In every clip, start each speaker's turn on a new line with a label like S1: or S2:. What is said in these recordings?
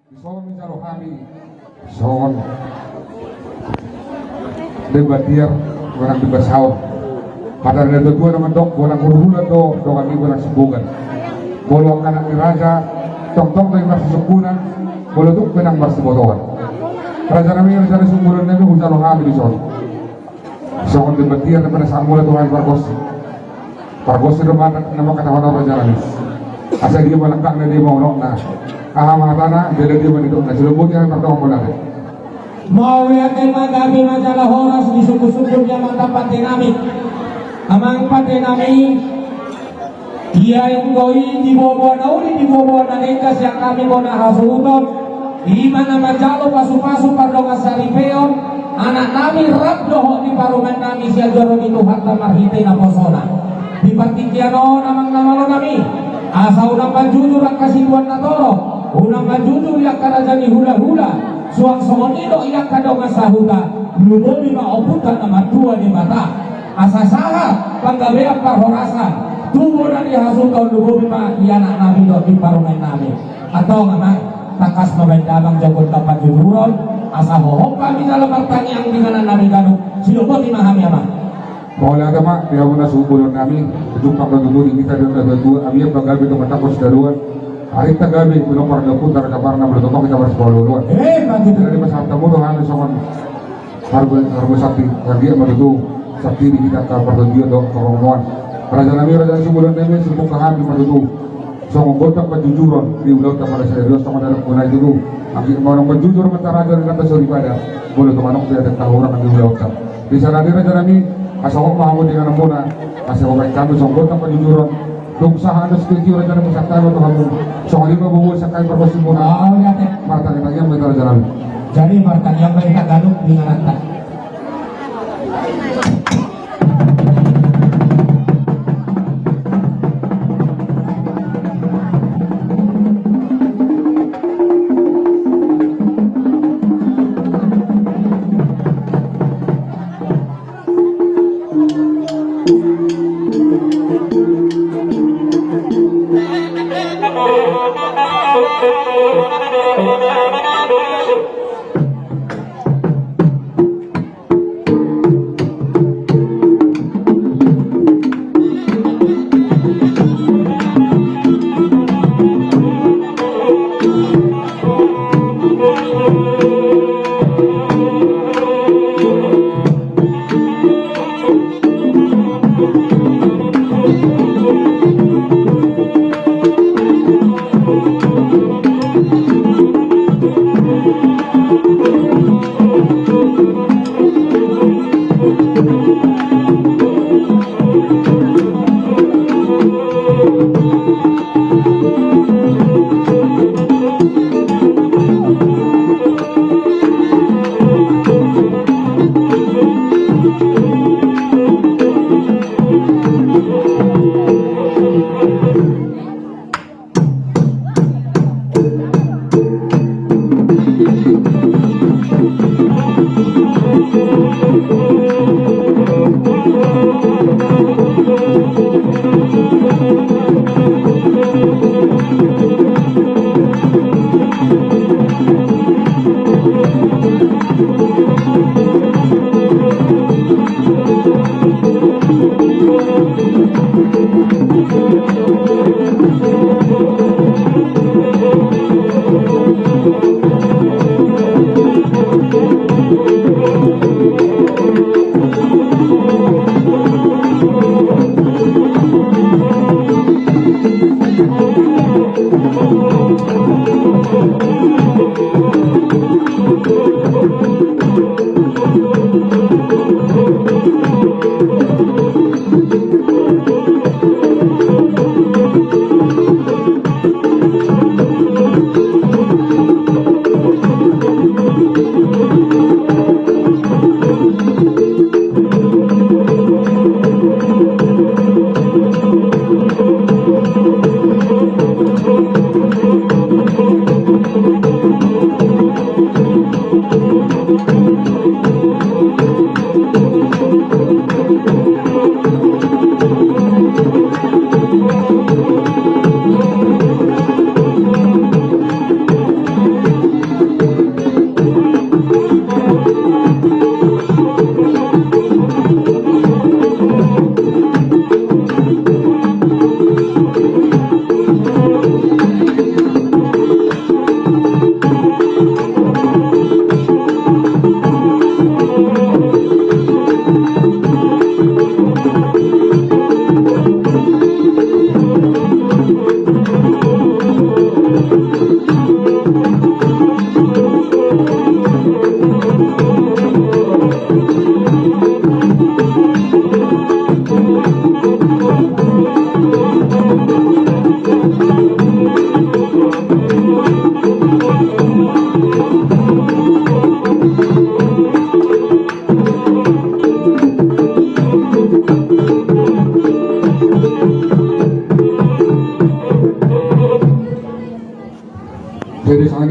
S1: Bison jalo kami son debatir orang di basau pada ada dua nama dok orang kurhula do kami orang sebugan bolong anak raja tong dari masih sekunan boleh tuh penang masih bodohan raja kami raja sumburan nabi jalo kami bison son debatir pada samula Tuhan pargos itu nama kata orang raja kami asal dia melengkap dia mau nak ahamatana dia meniduk na silubutnya pertama mula
S2: mau yakin magabi majalah horas di suku-suku yang mantap patenami amang patenami dia yang goi di bawah nauli di bawah nanekas yang kami gona hasuton di mana majalo pasu-pasu pardonga saripeo anak nami rabdoh di paruman nami sia joro itu hatta marhite na posona di partikiano namang-namalo nami asa unang panjujur ang kasituan na toro unang manjujur yak karajani hula-hula suang songonino yak kadonga sahuta lumomi maoputan nama dua di mata asa saha panggabean parhorasan tubuh nari hasuton lumomi ma iyanak nami do di parungan nami atau ngamang takas mabendamang jagon dapat jujuron asa hohok kami dalam pertanyaan di mana nami ganu silupot dimahami ama
S1: Mawala ka mak, kaya mo na subulon namin Tutupak na tutunin kita doon na datu Amiyap na gabi itong matapos daruan Arit na gabi, pinong parang napunta na kaparang na malututok kita para sa paluluan
S2: pati
S1: Jadi masarta mo, halos ako Harbo sakti, lagi ang matutu Sakti di kita ka partudio do kapangunuan Raja namin, raja subulon namin Sumpong kahami matutu So kung kontak pajujuron Diulaw ta para sa Diyos Tama na punay dulu Ang mga pajujur mata raja na nata daripada Boleh tumanok sa tahuran ang diulaw ta Di sana din raja namin Asal mahamud dengan muna, asal kami kami songgot ang pajujuran. Kung sa halos kiti orang dalam saktan atau kamu, soalnya bawa sakay perkosi muna. Marta kita yang mereka jalan.
S2: Jadi Marta yang mereka galuk dengan anta.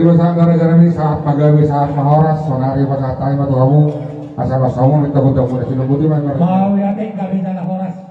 S1: kilo sa raja nami saat magawi saat mahoras sonari pa sa tayo matuhamu asal masamong nagtabot ako na sinubuti man
S2: Mau yakin kami dalam horas.